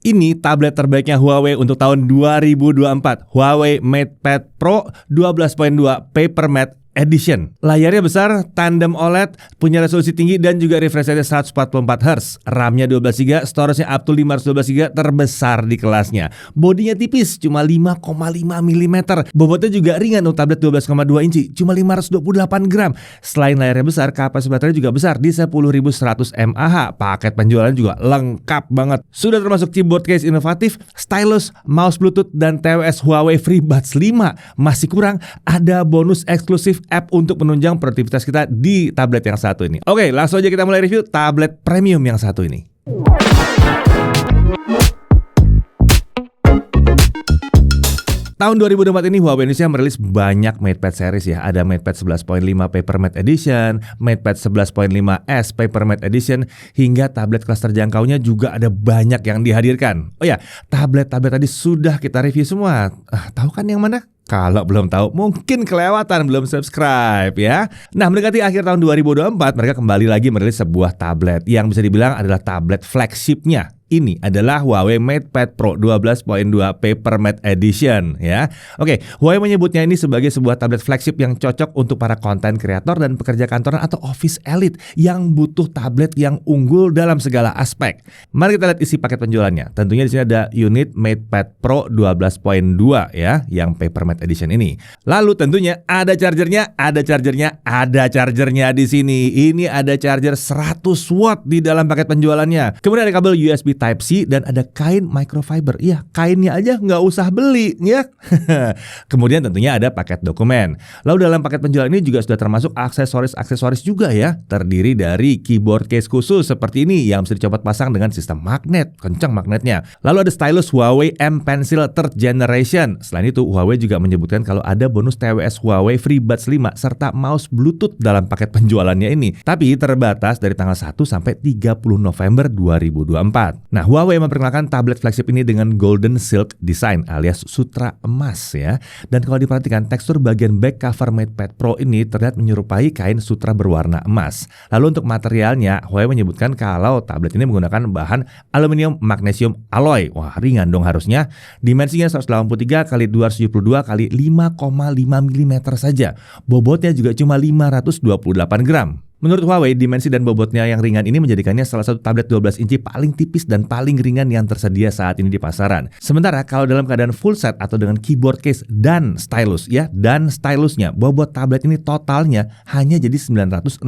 Ini tablet terbaiknya Huawei untuk tahun 2024. Huawei MatePad Pro 12.2 Papermate Edition. Layarnya besar, tandem OLED, punya resolusi tinggi dan juga refresh rate 144 Hz. RAM-nya 12GB, storage-nya up to 512GB, terbesar di kelasnya. Bodinya tipis, cuma 5,5 mm. Bobotnya juga ringan untuk tablet 12,2 inci, cuma 528 gram. Selain layarnya besar, kapasitas baterai juga besar di 10.100 mAh. Paket penjualan juga lengkap banget. Sudah termasuk keyboard case inovatif, stylus, mouse Bluetooth, dan TWS Huawei FreeBuds 5. Masih kurang, ada bonus eksklusif app untuk menunjang produktivitas kita di tablet yang satu ini. Oke, langsung aja kita mulai review tablet premium yang satu ini. Tahun 2024 ini Huawei Indonesia merilis banyak MatePad series ya. Ada MatePad 11.5 Papermate Edition, MatePad 11.5S Papermate Edition, hingga tablet kelas terjangkaunya juga ada banyak yang dihadirkan. Oh ya, tablet-tablet tadi sudah kita review semua. Tahu kan yang mana? Kalau belum tahu, mungkin kelewatan, belum subscribe ya. Nah, mendekati akhir tahun 2024, mereka kembali lagi merilis sebuah tablet yang bisa dibilang adalah tablet flagshipnya. Ini adalah Huawei MatePad Pro 12.2 Papermate Edition ya. Oke, Huawei menyebutnya ini sebagai sebuah tablet flagship yang cocok untuk para konten kreator dan pekerja kantoran atau office elite yang butuh tablet yang unggul dalam segala aspek. Mari kita lihat isi paket penjualannya. Tentunya di sini ada unit MatePad Pro 12.2 ya, yang Papermate Edition ini. Lalu tentunya ada chargernya di sini. Ini ada charger 100 watt di dalam paket penjualannya. Kemudian ada kabel USB Type-C dan ada kain microfiber. Iya, kainnya aja nggak usah beli ya. Kemudian tentunya ada paket dokumen. Lalu dalam paket penjualan ini juga sudah termasuk aksesoris juga ya. Terdiri dari keyboard case khusus seperti ini yang bisa dicopot pasang dengan sistem magnet. Kencang magnetnya. Lalu ada stylus Huawei M Pencil 3rd Generation. Selain itu Huawei juga menyebutkan kalau ada bonus TWS Huawei FreeBuds 5 serta mouse Bluetooth dalam paket penjualannya ini. Tapi terbatas dari tanggal 1 sampai 30 November 2024. Nah, Huawei memperkenalkan tablet flagship ini dengan golden silk design alias sutra emas ya. Dan kalau diperhatikan tekstur bagian back cover MatePad Pro ini terlihat menyerupai kain sutra berwarna emas. Lalu untuk materialnya, Huawei menyebutkan kalau tablet ini menggunakan bahan aluminium magnesium alloy. Wah, ringan dong harusnya. Dimensinya 183 x 272 x 5,5 mm saja. Bobotnya juga cuma 528 gram. Menurut Huawei, dimensi dan bobotnya yang ringan ini menjadikannya salah satu tablet 12 inci paling tipis dan paling ringan yang tersedia saat ini di pasaran. Sementara kalau dalam keadaan full set atau dengan keyboard case dan stylus ya, dan stylusnya, bobot tablet ini totalnya hanya jadi 961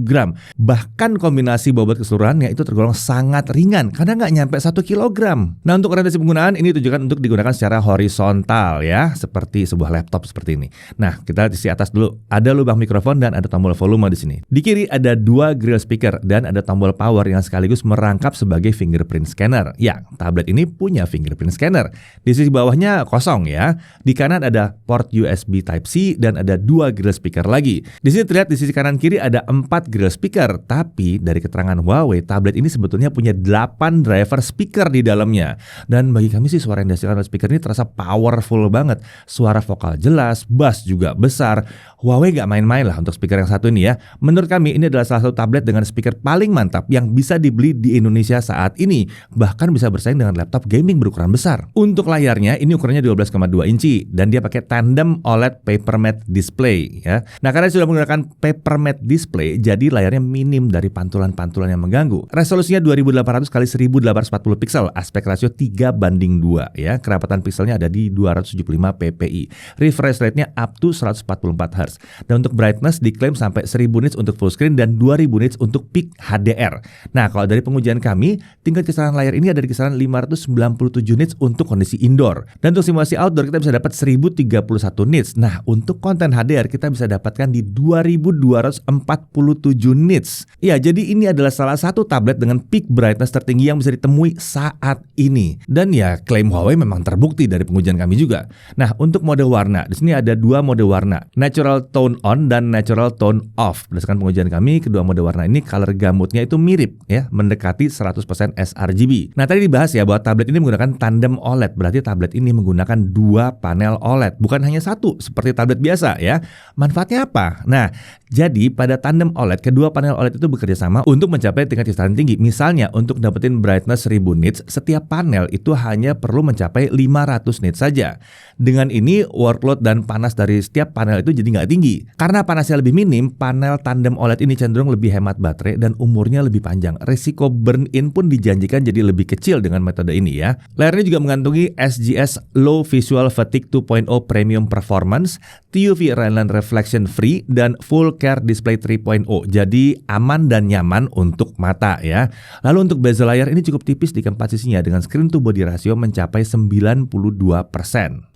gram. Bahkan kombinasi bobot keseluruhannya itu tergolong sangat ringan karena nggak nyampe 1 kilogram. Nah, untuk orientasi penggunaan ini ditujukan untuk digunakan secara horizontal ya, seperti sebuah laptop seperti ini. Nah, kita lihat di sisi atas dulu. Ada lubang mikrofon dan ada tombol volume di sini. Di kiri ada 2 grill speaker dan ada tombol power yang sekaligus merangkap sebagai fingerprint scanner. Ya, tablet ini punya fingerprint scanner. Di sisi bawahnya kosong ya. Di kanan ada port USB Type-C dan ada 2 grill speaker lagi. Di sini terlihat di sisi kanan kiri ada 4 grill speaker. Tapi dari keterangan Huawei, tablet ini sebetulnya punya 8 driver speaker di dalamnya. Dan bagi kami sih suara yang dihasilkan oleh speaker ini terasa powerful banget. Suara vokal jelas, bass juga besar. Huawei gak main-main lah untuk speaker yang satu ini ya. Menurut kami ini adalah salah satu tablet dengan speaker paling mantap yang bisa dibeli di Indonesia saat ini. Bahkan bisa bersaing dengan laptop gaming berukuran besar. Untuk layarnya ini ukurannya 12,2 inci dan dia pakai tandem OLED Papermate display ya. Nah, karena sudah menggunakan Papermate display, jadi layarnya minim dari pantulan-pantulan yang mengganggu. Resolusinya 2800 x 1840 pixel, aspek rasio 3:2 ya. Kerapatan pixelnya ada di 275 ppi. Refresh rate-nya up to 144 Hz. Dan untuk brightness diklaim sampai 1000 nits untuk full screen dan 2000 nits untuk peak HDR. Nah, kalau dari pengujian kami, tingkat kesesaran layar ini ada di kisaran 597 nits untuk kondisi indoor. Dan untuk simulasi outdoor kita bisa dapat 1031 nits. Nah, untuk konten HDR kita bisa dapatkan di 2247 nits. Ya, jadi ini adalah salah satu tablet dengan peak brightness tertinggi yang bisa ditemui saat ini. Dan ya, klaim Huawei memang terbukti dari pengujian kami juga. Nah, untuk mode warna, di sini ada 2 mode warna, Natural Tone On dan Natural Tone Off. Berdasarkan berdasarkan pengujian kami, kedua mode warna ini color gamutnya itu mirip ya, mendekati 100% sRGB. Nah, tadi dibahas ya bahwa tablet ini menggunakan tandem OLED, berarti tablet ini menggunakan 2 panel OLED, bukan hanya satu seperti tablet biasa ya. Manfaatnya apa? Nah, jadi pada tandem OLED, kedua panel OLED itu bekerja sama untuk mencapai tingkat kecerdasan tinggi. Misalnya untuk dapetin brightness 1000 nits, setiap panel itu hanya perlu mencapai 500 nits saja. Dengan ini workload dan panas dari setiap panel itu jadi nggak tinggi. Karena panasnya lebih minim, panel tandem OLED ini cenderung lebih hemat baterai dan umurnya lebih panjang. Risiko burn-in pun dijanjikan jadi lebih kecil dengan metode ini ya. Layarnya juga mengantungi SGS Low Visual Fatigue 2.0 Premium Performance, TUV Rainline Reflection Free, dan Full Care Display 3.0. Jadi aman dan nyaman untuk mata ya. Lalu untuk bezel layar ini cukup tipis di keempat sisinya dengan screen to body ratio mencapai 92%.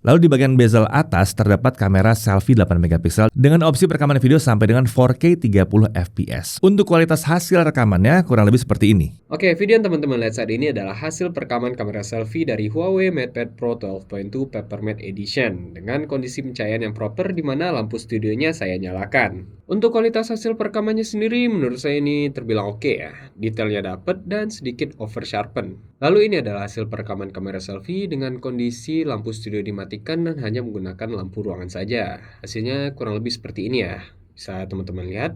Lalu di bagian bezel atas terdapat kamera selfie 8 megapiksel dengan opsi perekaman video sampai dengan 4K 30 fps. Untuk kualitas hasil rekamannya kurang lebih seperti ini. Oke, video yang teman-teman lihat saat ini adalah hasil perekaman kamera selfie dari Huawei MatePad Pro 12.2 Peppermint Edition dengan kondisi pencahayaan yang proper di mana lampu studionya saya nyalakan. Untuk kualitas hasil perekamannya sendiri menurut saya ini terbilang oke ya. Detailnya dapat dan sedikit over sharpen. Lalu ini adalah hasil perekaman kamera selfie dengan kondisi lampu studio dimatikan dan hanya menggunakan lampu ruangan saja. Hasilnya kurang lebih seperti ini ya. Bisa teman-teman lihat.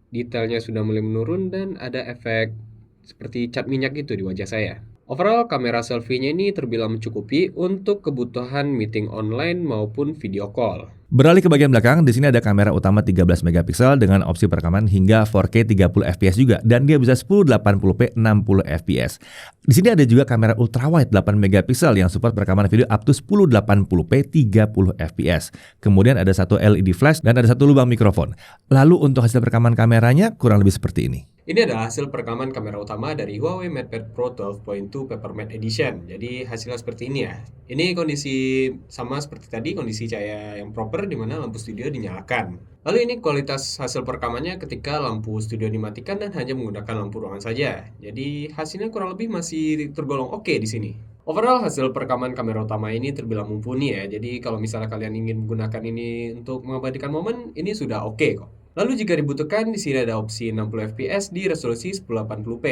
Detailnya sudah mulai menurun dan ada efek seperti cat minyak gitu di wajah saya. Overall, kamera selfie-nya ini terbilang mencukupi untuk kebutuhan meeting online maupun video call. Beralih ke bagian belakang, di sini ada kamera utama 13 megapiksel dengan opsi perekaman hingga 4K 30 fps juga, dan dia bisa 1080p 60 fps. Di sini ada juga kamera ultrawide 8 megapiksel yang support perekaman video up to 1080p 30 fps. Kemudian ada satu LED flash dan ada satu lubang mikrofon. Lalu untuk hasil perekaman kameranya kurang lebih seperti ini. Ini adalah hasil perekaman kamera utama dari Huawei MatePad Pro 12.2 Peppermint Edition. Jadi hasilnya seperti ini ya. Ini kondisi sama seperti tadi, kondisi cahaya yang proper di mana lampu studio dinyalakan. Lalu ini kualitas hasil perekamannya ketika lampu studio dimatikan dan hanya menggunakan lampu ruangan saja. Jadi hasilnya kurang lebih masih tergolong oke di sini. Overall hasil perekaman kamera utama ini terbilang mumpuni ya. Jadi kalau misalnya kalian ingin menggunakan ini untuk mengabadikan momen, ini sudah oke kok. Lalu jika dibutuhkan, di sini ada opsi 60 fps di resolusi 1080p.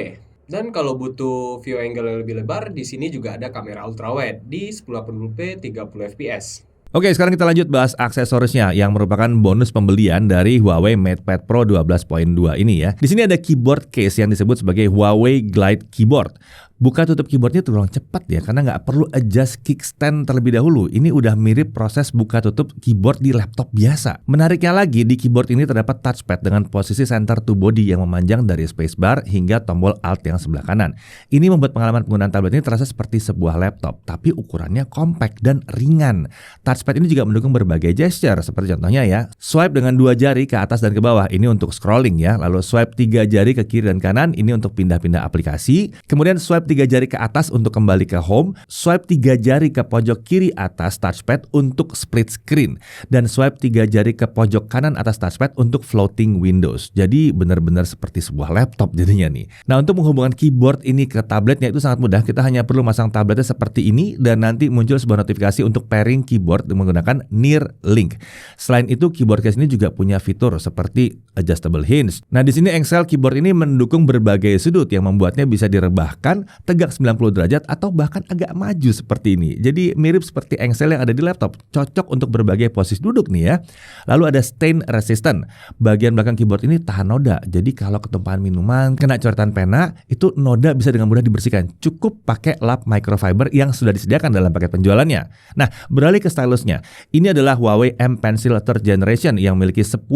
Dan kalau butuh view angle yang lebih lebar, di sini juga ada kamera ultrawide di 1080p 30 fps. Oke, sekarang kita lanjut bahas aksesorisnya yang merupakan bonus pembelian dari Huawei MatePad Pro 12.2 ini ya. Di sini ada keyboard case yang disebut sebagai Huawei Glide Keyboard. Buka tutup keyboardnya tergolong cepat ya, karena nggak perlu adjust kickstand terlebih dahulu. Ini udah mirip proses buka tutup keyboard di laptop biasa. Menariknya lagi, di keyboard ini terdapat touchpad dengan posisi center to body yang memanjang dari spacebar hingga tombol alt yang sebelah kanan. Ini membuat pengalaman penggunaan tablet ini terasa seperti sebuah laptop, tapi ukurannya compact dan ringan. Touchpad ini juga mendukung berbagai gesture, seperti contohnya ya, swipe dengan 2 jari ke atas dan ke bawah, ini untuk scrolling ya. Lalu swipe 3 jari ke kiri dan kanan, ini untuk pindah-pindah aplikasi. Kemudian swipe 3 jari ke atas untuk kembali ke home, swipe 3 jari ke pojok kiri atas touchpad untuk split screen, dan swipe 3 jari ke pojok kanan atas touchpad untuk floating windows. Jadi benar-benar seperti sebuah laptop jadinya nih. Nah, untuk menghubungkan keyboard ini ke tabletnya itu sangat mudah. Kita hanya perlu masang tabletnya seperti ini dan nanti muncul sebuah notifikasi untuk pairing keyboard menggunakan Neuralink. Selain itu, keyboard case ini juga punya fitur seperti adjustable hinge. Nah, di sini engsel keyboard ini mendukung berbagai sudut yang membuatnya bisa direbahkan, tegak 90 derajat atau bahkan agak maju seperti ini. Jadi mirip seperti engsel yang ada di laptop, cocok untuk berbagai posisi duduk nih ya. Lalu ada stain resistant. Bagian belakang keyboard ini tahan noda. Jadi kalau ketumpahan minuman, kena coretan pena, itu noda bisa dengan mudah dibersihkan. Cukup pakai lap microfiber yang sudah disediakan dalam paket penjualannya. Nah, beralih ke stylusnya. Ini adalah Huawei M Pencil 3rd Generation yang memiliki 10.000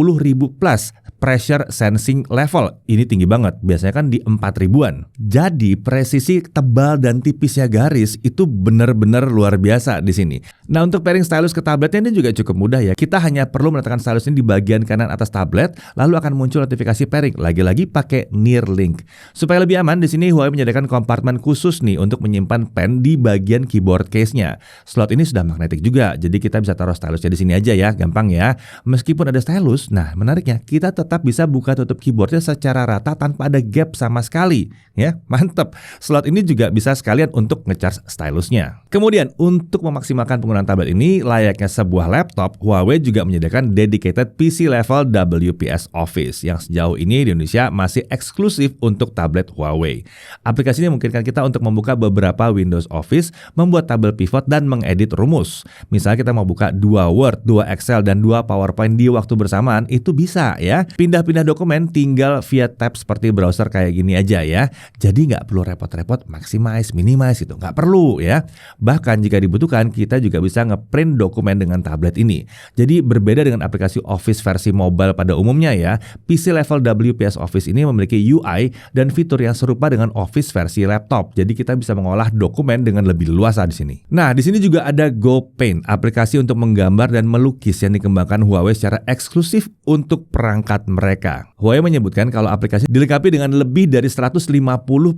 plus pressure sensing level. Ini tinggi banget, biasanya kan di 4.000-an. Jadi presisi tebal dan tipisnya garis itu benar-benar luar biasa di sini. Nah, untuk pairing stylus ke tabletnya ini juga cukup mudah ya. Kita hanya perlu meletakkan stylus ini di bagian kanan atas tablet, lalu akan muncul notifikasi pairing. Lagi-lagi pakai Neuralink. Supaya lebih aman, di sini Huawei menyediakan kompartemen khusus nih untuk menyimpan pen di bagian keyboard case-nya. Slot ini sudah magnetik juga, jadi kita bisa taruh stylusnya di sini aja ya, gampang ya. Meskipun ada stylus, nah menariknya kita tetap bisa buka tutup keyboardnya secara rata tanpa ada gap sama sekali, ya mantep. Slot slot ini juga bisa sekalian untuk ngecharge stylusnya. Kemudian untuk memaksimalkan penggunaan tablet ini layaknya sebuah laptop, Huawei juga menyediakan dedicated PC level WPS Office yang sejauh ini di Indonesia masih eksklusif untuk tablet Huawei. Aplikasi ini memungkinkan kita untuk membuka beberapa Windows Office, membuat tabel pivot dan mengedit rumus. Misalnya kita mau buka 2 Word, 2 Excel dan 2 PowerPoint di waktu bersamaan, itu bisa ya. Pindah-pindah dokumen tinggal via tab seperti browser kayak gini aja ya. Jadi nggak perlu repot-repot maximize, minimize gitu, nggak perlu ya. Bahkan jika dibutuhkan, kita juga bisa ngeprint dokumen dengan tablet ini. Jadi berbeda dengan aplikasi Office versi mobile pada umumnya ya, PC level WPS Office ini memiliki UI dan fitur yang serupa dengan Office versi laptop. Jadi kita bisa mengolah dokumen dengan lebih luas di sini. Nah, di sini juga ada GoPaint, aplikasi untuk menggambar dan melukis yang dikembangkan Huawei secara eksklusif untuk perangkat mereka. Huawei menyebutkan kalau aplikasi dilengkapi dengan lebih dari 150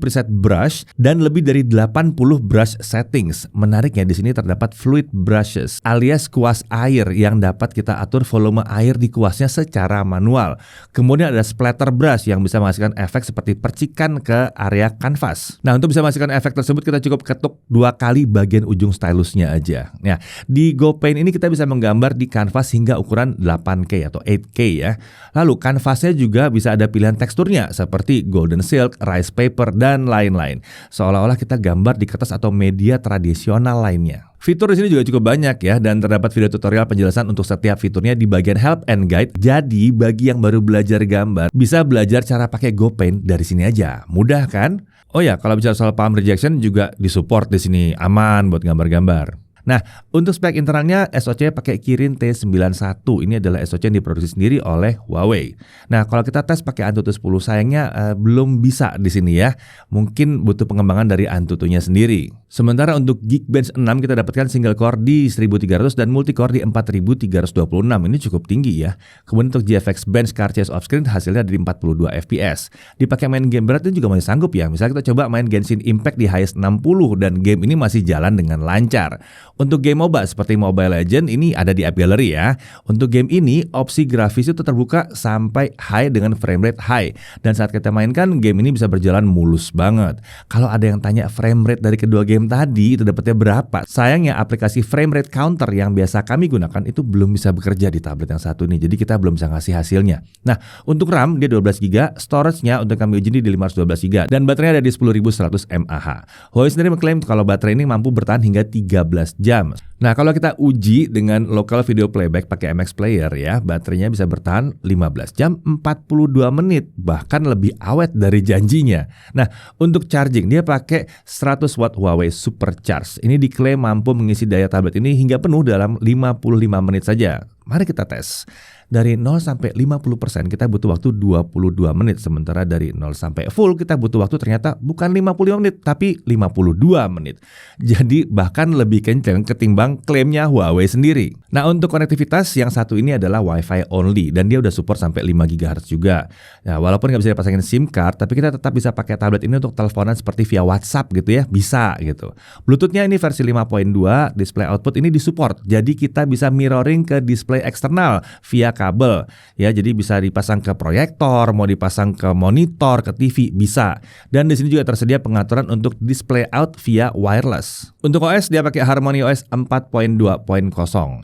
preset brush dan lebih dari 80 brush settings. Menariknya di sini terdapat fluid brushes alias kuas air yang dapat kita atur volume air di kuasnya secara manual. Kemudian ada splatter brush yang bisa menghasilkan efek seperti percikan ke area kanvas. Nah, untuk bisa menghasilkan efek tersebut kita cukup ketuk 2 kali bagian ujung stylusnya aja. Nah, di GoPaint ini kita bisa menggambar di kanvas hingga ukuran 8K atau 8K ya. Lalu kanvasnya juga bisa ada pilihan teksturnya seperti golden silk, rice paper dan lain-lain. Seolah-olah kita gambar di kertas atau media tradisional lainnya. Fitur di sini juga cukup banyak ya, dan terdapat video tutorial penjelasan untuk setiap fiturnya di bagian help and guide. Jadi bagi yang baru belajar gambar, bisa belajar cara pakai GoPaint dari sini aja. Mudah kan? Oh ya, kalau bicara soal palm rejection juga disupport di sini, aman buat gambar-gambar. Nah, untuk spek internalnya SoC pakai Kirin T91. Ini adalah SoC yang diproduksi sendiri oleh Huawei. Nah, kalau kita tes pakai Antutu 10 sayangnya belum bisa di sini ya. Mungkin butuh pengembangan dari Antutunya sendiri. Sementara untuk Geekbench 6 kita dapatkan single core di 1300 dan multi core di 4326. Ini cukup tinggi ya. Kemudian untuk GFX Bench Car Chase Off Screen hasilnya dari 42 FPS. Dipakai main game berat itu juga masih sanggup ya. Misalnya kita coba main Genshin Impact di highest 60 dan game ini masih jalan dengan lancar. Untuk game MOBA seperti Mobile Legends ini ada di App Gallery ya. Untuk game ini opsi grafis itu terbuka sampai high dengan frame rate high. Dan saat kita mainkan game ini bisa berjalan mulus banget. Kalau ada yang tanya frame rate dari kedua game tadi itu dapatnya berapa? Sayangnya aplikasi frame rate counter yang biasa kami gunakan itu belum bisa bekerja di tablet yang satu ini. Jadi kita belum bisa ngasih hasilnya. Nah, untuk RAM dia 12GB, storage-nya untuk kami uji di 512GB dan baterainya ada di 10.100 mAh. Huawei sendiri mengklaim kalau baterai ini mampu bertahan hingga 13 jam. Nah, kalau kita uji dengan local video playback pakai MX Player ya, baterainya bisa bertahan 15 jam 42 menit, bahkan lebih awet dari janjinya. Nah, untuk charging dia pakai 100 watt Huawei Supercharge. Ini diklaim mampu mengisi daya tablet ini hingga penuh dalam 55 menit saja. Mari kita tes. Dari 0 sampai 50% kita butuh waktu 22 menit. Sementara dari 0 sampai full kita butuh waktu ternyata bukan 55 menit tapi 52 menit. Jadi bahkan lebih kenceng ketimbang klaimnya Huawei sendiri. Nah, untuk konektivitas yang satu ini adalah Wi-Fi only dan dia udah support sampai 5 GHz juga. Nah, walaupun nggak bisa dipasangin SIM card tapi kita tetap bisa pakai tablet ini untuk teleponan seperti via WhatsApp gitu ya. Bisa gitu. Bluetoothnya ini versi 5.2, display output ini disupport. Jadi kita bisa mirroring ke display eksternal via kabel ya, jadi bisa dipasang ke proyektor, mau dipasang ke monitor, ke TV bisa. Dan di sini juga tersedia pengaturan untuk display out via wireless. Untuk OS dia pakai Harmony OS 4.2.0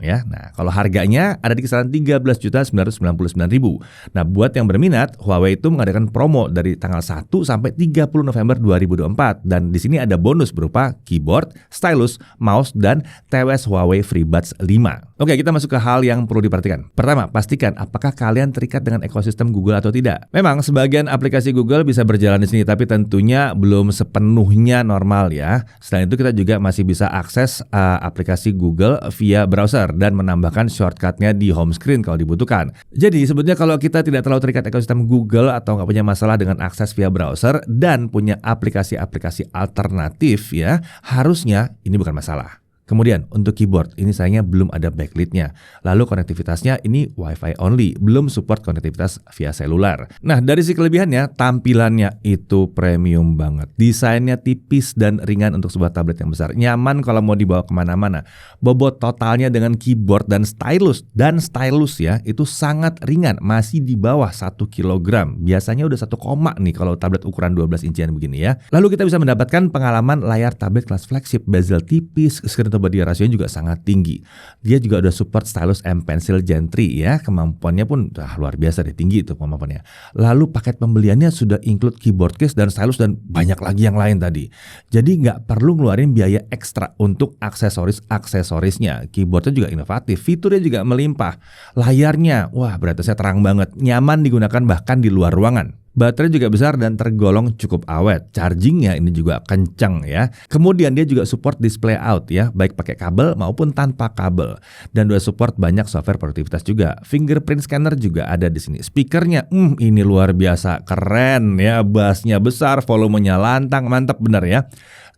ya. Nah, kalau harganya ada di kisaran 13.999.000. Nah, buat yang berminat, Huawei itu mengadakan promo dari tanggal 1 sampai 30 November 2024 dan di sini ada bonus berupa keyboard, stylus, mouse dan TWS Huawei FreeBuds 5. Oke, kita masuk ke hal yang perlu diperhatikan. Pertama, pastikan apakah kalian terikat dengan ekosistem Google atau tidak. Memang sebagian aplikasi Google bisa berjalan di sini, tapi tentunya belum sepenuhnya normal ya. Selain itu kita juga masih bisa akses aplikasi Google via browser dan menambahkan shortcutnya di home screen kalau dibutuhkan. Jadi sebetulnya kalau kita tidak terlalu terikat ekosistem Google atau nggak punya masalah dengan akses via browser dan punya aplikasi-aplikasi alternatif ya, harusnya ini bukan masalah. Kemudian untuk keyboard, ini sayangnya belum ada backlit-nya. Lalu konektivitasnya ini Wi-Fi only, belum support konektivitas via seluler. Nah, dari sisi kelebihannya, tampilannya itu premium banget. Desainnya tipis dan ringan untuk sebuah tablet yang besar. Nyaman kalau mau dibawa kemana-mana. Bobot totalnya dengan keyboard dan stylus ya, itu sangat ringan, masih di bawah 1 kilogram. Biasanya udah 1 koma nih kalau tablet ukuran 12 inchian begini ya. Lalu kita bisa mendapatkan pengalaman layar tablet kelas flagship, bezel tipis, screen to body ratio juga sangat tinggi. Dia juga udah support stylus M Pencil Gen 3 ya, kemampuannya pun luar biasa deh, tinggi itu kemampuannya. Lalu paket pembeliannya sudah include keyboard case dan stylus dan banyak lagi yang lain tadi. Jadi nggak perlu ngeluarin biaya ekstra untuk aksesorisnya. Keyboardnya juga inovatif, fiturnya juga melimpah. Layarnya, wah brightness-nya terang banget, nyaman digunakan bahkan di luar ruangan. Baterai juga besar dan tergolong cukup awet. Chargingnya ini juga kencang ya. Kemudian dia juga support display out ya, baik pakai kabel maupun tanpa kabel. Dan juga support banyak software produktivitas juga. Fingerprint scanner juga ada di sini. Speakernya, ini luar biasa, keren ya. Bassnya besar, volumenya lantang, mantap bener ya.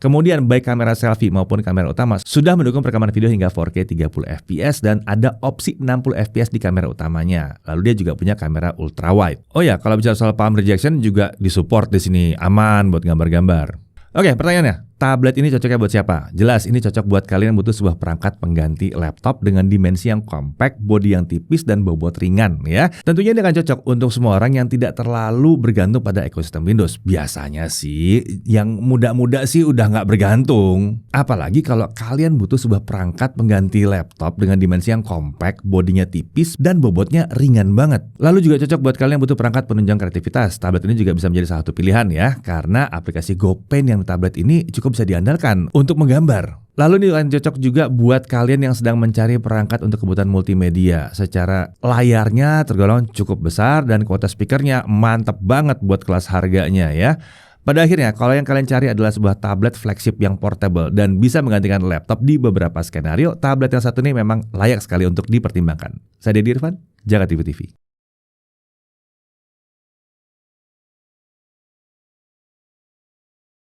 Kemudian baik kamera selfie maupun kamera utama sudah mendukung perekaman video hingga 4K 30 fps dan ada opsi 60 fps di kamera utamanya. Lalu dia juga punya kamera ultra wide. Oh ya, kalau bicara soal palm rejection juga disupport di sini, aman buat gambar-gambar. Oke, pertanyaannya, tablet ini cocoknya buat siapa? Jelas ini cocok buat kalian yang butuh sebuah perangkat pengganti laptop dengan dimensi yang compact, bodi yang tipis dan bobot ringan ya. Tentunya ini akan cocok untuk semua orang yang tidak terlalu bergantung pada ekosistem Windows. Biasanya sih yang muda-muda sih udah nggak bergantung. Apalagi kalau kalian butuh sebuah perangkat pengganti laptop dengan dimensi yang compact, bodinya tipis dan bobotnya ringan banget. Lalu juga cocok buat kalian yang butuh perangkat penunjang kreativitas. Tablet ini juga bisa menjadi salah satu pilihan ya, karena aplikasi GoPen yang tablet ini cukup bisa diandalkan untuk menggambar. Lalu ini akan cocok juga buat kalian yang sedang mencari perangkat untuk kebutuhan multimedia. Secara layarnya tergolong cukup besar dan kuota speakernya mantap banget buat kelas harganya ya. Pada akhirnya, kalau yang kalian cari adalah sebuah tablet flagship yang portable dan bisa menggantikan laptop di beberapa skenario, tablet yang satu ini memang layak sekali untuk dipertimbangkan. Saya Deddy Irfan, Jaga TV TV.